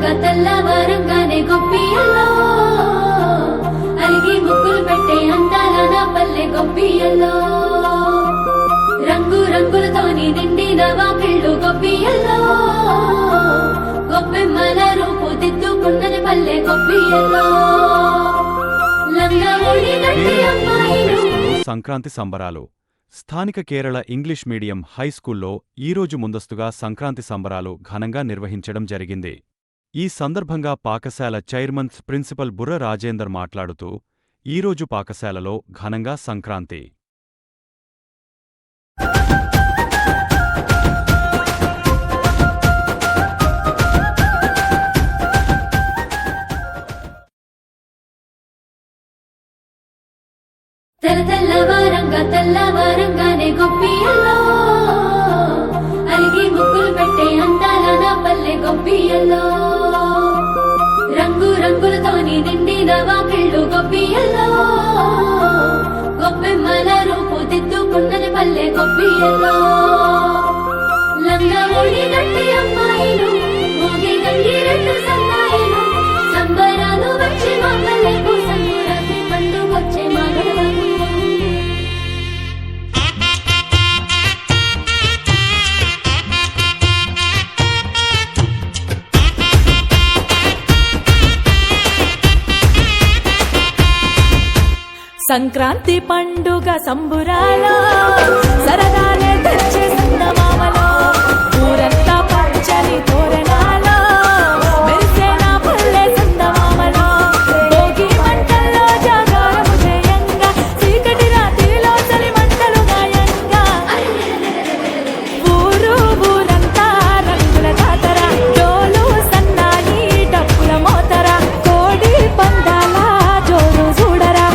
తెల్లవారంగా తెల్లవారంగానే గొప్పియల్లో అలిగి ముగ్గులు పెట్టే అందాల నా పల్లె గొప్పియల్లో రంగు రంగులతోని నిండిన వాకిళ్ళు గొప్పియల్లో గొప్పెమ్మల రూపు దిద్దుకున్నది పల్లె గొప్పియల్లో లంగా ఓడి నట్టి అమ్మాయిలు. సంక్రాంతి సంబరాలు. స్థానిక కేరళ ఇంగ్లీష్ మీడియం హైస్కూల్లో ఈరోజు ముందస్తుగా సంక్రాంతి సంబరాలు ఘనంగా నిర్వహించడం జరిగింది. ఈ సందర్భంగా పాఠశాల చైర్మన్ ప్రిన్సిపల్ బుర్ర రాజేందర్ మాట్లాడుతూ ఈరోజు పాఠశాలలో ఘనంగా సంక్రాంతి తెల్లవారంగానే గొప్పియల్లో అలిగి ముగ్గులు పెట్టే అందాల నా పల్లె గొప్పియల్లో రంగు రంగులతోని నిండిన వాకిళ్ళు గొప్పియల్లో గొప్పెమ్మల రూపు దిద్దుకున్నది పల్లె గొప్పియల్లో లంగా ఓడి నట్టి అమ్మాయిలు మోగి గంగిరెద్దు సన్నాయిలు సంబరాలు వచ్చే మా పల్లెకు సంక్రాంతి పండుగొచ్చే మా గడవకు. సంక్రాంతి పండుగ సంబురాలో సరదాలే తెచ్చే సందమామలో ఊరంతా పచ్చని తోరణాలో మెరిసే నా పల్లె సందమామలో భోగి మంటల్లో జాగారము చేయంగా చీకటి రాత్రిలో చలి మంటలు గాయంగా ఊరంతా రంగుల జాతర డోలు సన్నాయి డప్పుల మోతర కోడి పందాల జోరు చూడరా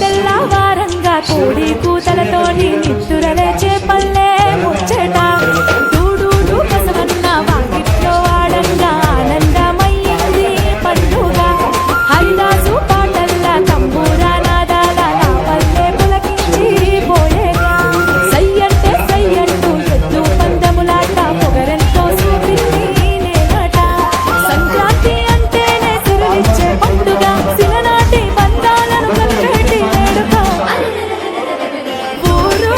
తెల్లవారంగా కోడి కూతలతోని నిద్దురలేచే పల్లె ముచ్చట దూడూడు కసవన్న వాకిట్లో ఆడంగా ఆనందమయ్యింది పండుగ హరిదాసు పాటల్లా తంబూరా నాదాల నా పల్లె పులకించి పోయేగా సయ్యంటే సయ్యంటూ ఎద్దు పందములాట పొగరెంతో చూపింది నేనట సంక్రాంతి అంటేనే సిరులిచ్చే పండుగ సిననాటి బంధాలను కలిపేటి వేడుక ఊరు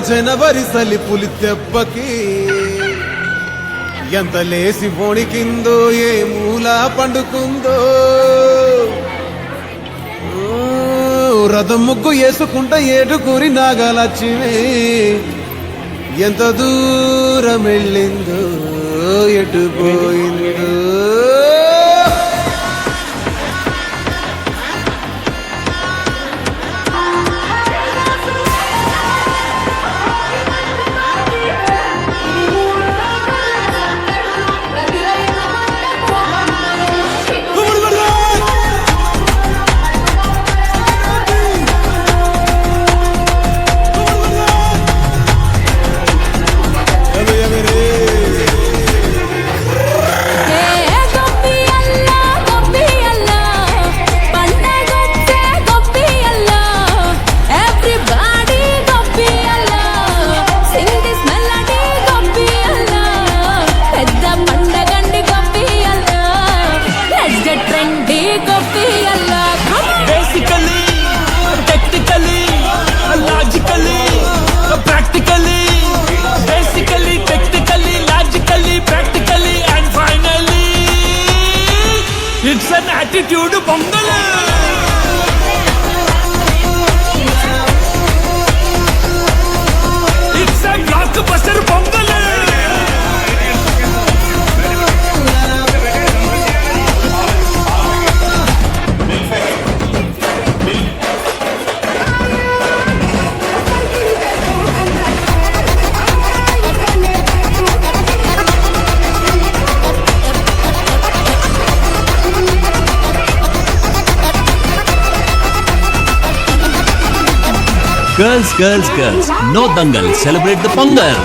జనవరి సలి పులి దెబ్బకి ఎంత లేసి వణికిందో ఏ మూల పండుకుందో రథం ముగ్గు వేసుకుంట ఏటుకూరి నాగలక్ష్మి ఎంత దూరం వెళ్ళిందో ఎటు పోయిందో It's an attitude Pongal. It's a blockbuster Pongal. Girls, girls, girls, no dangal, celebrate the Pongal.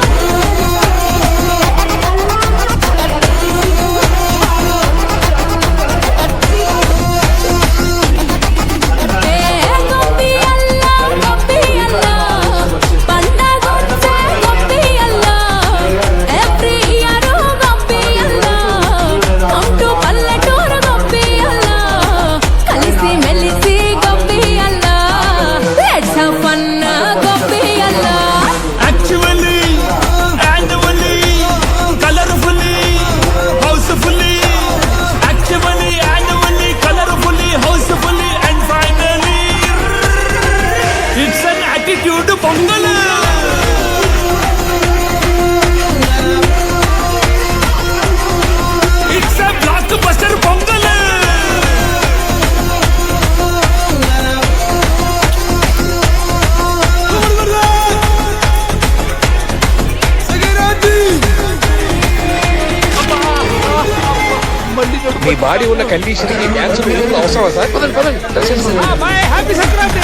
Me body ఉన్న కండిషన్ ఈ డ్యాన్స్ అవసరమా సార్? పదండి పదండి. హ్యాపీ సంక్రాంతి.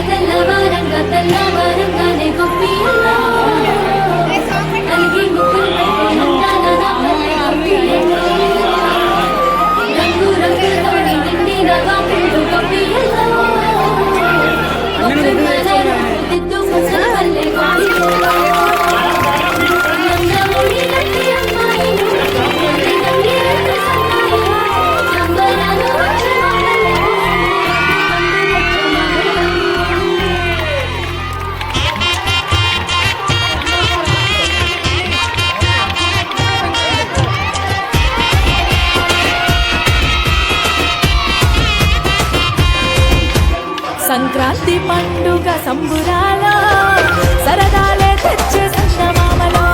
తెల్లవారంగా తెల్లవారంగానే గొప్పియల్లో కలిగి ముక్కులు పెట్టి అందాల పల్లె గొప్పియల్లో రంగు రంగులతోని నిండిన గాపులు గొప్పియల్లో దిద్దు ముసల పల్లె గొప్పియల్లో నందమూరి గట్టి అమ్మాయిలు గంగిరెద్దు సన్నాయిలు సంబరాలు వచ్చే సంక్రాంతి పండుగ సంబురాలో సరదాలే తెచ్చే సందమామలో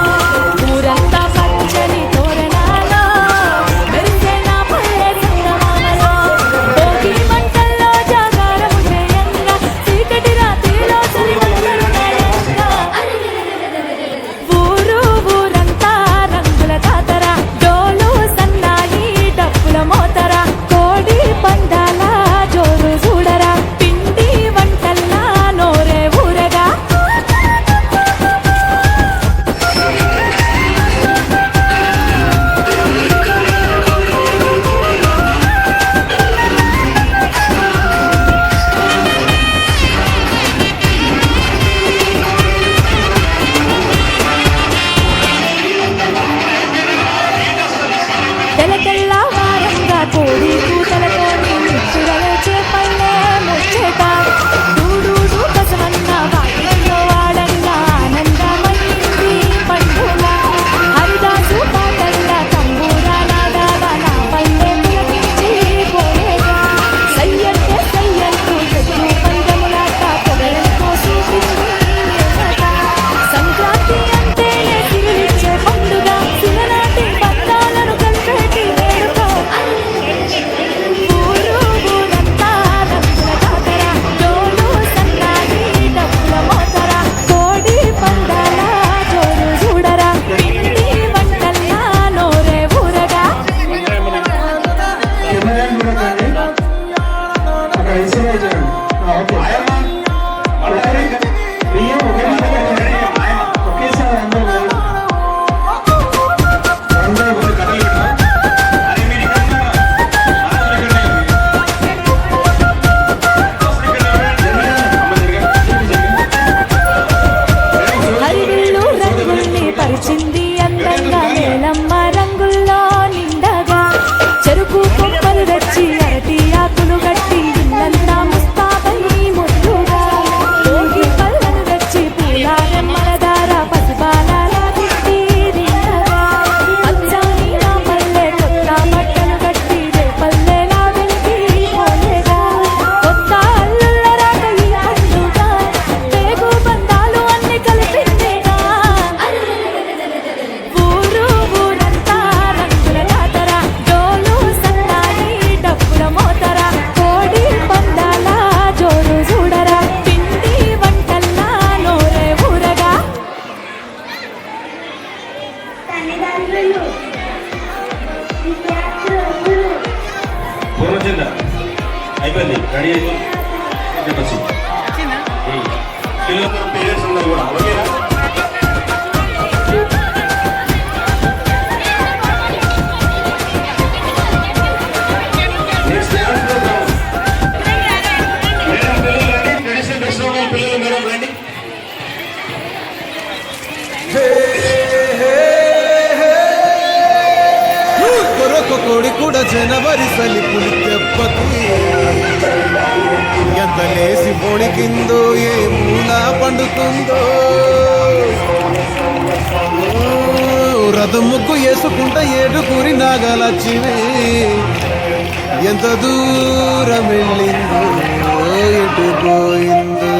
ఊరంతా పచ్చని తోరణాలో మెరిసే నా పల్లె సందమామలో భోగి మంటల్లో జాగారం చేయంగా చీకటి రాత్రిలో చలిమంటలున్నాయంగా ఊరంతా రంగుల జాతర డోలు సన్నాయి డప్పుల మోతర కోడి పందాల జోరు చూడరా వంటల్లా నోరే ఊరగా హరివిల్లు రంగుల్ని పరిచింది అందంగా నేలమ్మ రంగుల్లో నిండగా చెరుకు కొమ్మలు తెచ్చి అరటి ఆకులు గట్టి ఇల్లంతా ముస్తాబై ముద్దుగా భోగి పళ్ళను తెచ్చి పూల రెమ్మల దార పసుబాల గుట్టి రింగగా పచ్చని నా పల్లె కొత్త బట్టలు కట్టి రేపల్లెలా వెలిగి పోలేగా కొత్త అల్లుళ్ళ రాక ఈ పండుగ పేగు బంధాలు అన్ని కలిపిందేగా ఊరు ఊరంతా రంగుల జాతర డోలు సన్నాయి డప్పుల మోతర కోడి పందాల జోరు చూడరా పిండి వంటల్లా నోరే ఊరగా పూర్వచంద అయిపోయింది రెడీ అయిపోయింది పిల్లలు పేరెంట్స్ ఉన్నారు కూడా ఓకేనా నెక్స్ట్ డాన్స్ ప్రోగ్రామ్ మేడం పిల్లలు రండి ట్రెడిషనల్ డ్రెస్ లో ఉన్న పిల్లలు మేడం రండి కొరొక కోడి కూడా జనవరి సలిపులి తెప్పకి ఎంత లేసి పొడికిందో ఏ మూల పండుతుందో రథం ముగ్గు వేసుకుంట ఏడుకూరి నాగలచ్చివి ఎంత దూరం వెళ్ళిందో ఎటు పోయిందో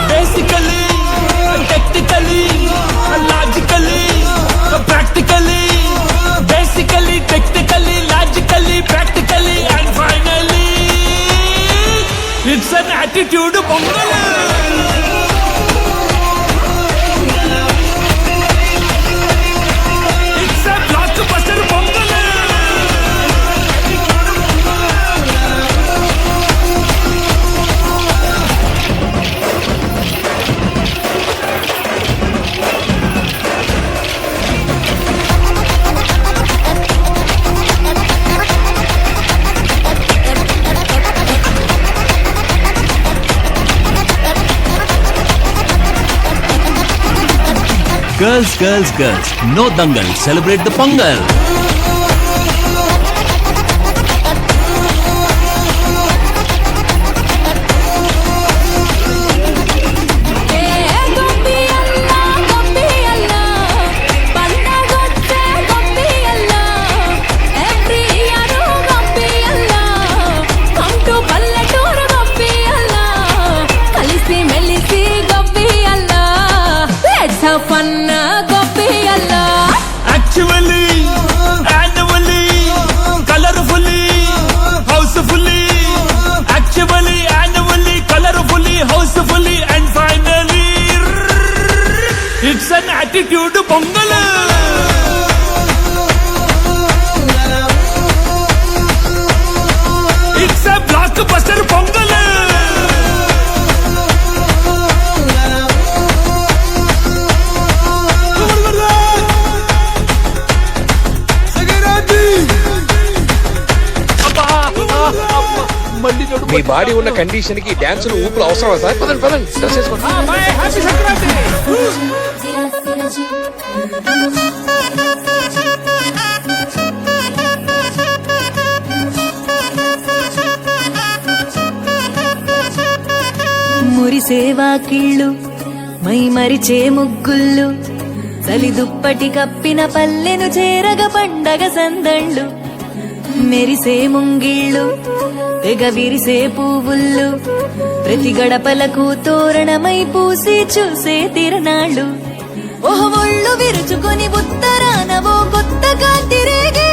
Basically, technically, logically, practically. Basically, technically, logically, practically, and finally, it's an attitude pongal. It's a blockbuster pongal. Girls, girls, girls. No dangal. Celebrate the Pongal. Fun, gopi Allah. Actually, annually, colorfully, housefully. Actually, annually, colorfully, housefully, and finally, it's an attitude pongal. It's a blockbuster pongal. Me body ఉన్న condition కి డాన్సులు ఊపులు అవసరమా sir పదండి పదండి dress వేసుకోండి happy Sankranti. సిరసిరచి. మురిసేవాకిళ్ళు my మరిచే ముగ్గుళ్ళు చలి దుప్పటి కప్పిన పల్లెను చేరగ పండగ సందళ్ళు మెరిసే ముంగిళ్ళు తెగ విరిసే పువ్వుళ్ళు ప్రతి గడపలకు తోరణమై పూసి చూసే తిరణాళ్ళు ఒళ్ళు విరుచుకొని ఉత్తరానవో కొత్త కాంతి రేగే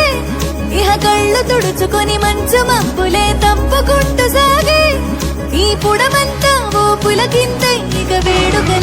ఇహ కళ్ళు తుడుచుకొని మంచు మబ్బులే తప్పుకుంటూ సాగే ఈ పుడమంతా ఓ పులకింత ఇక వేడుక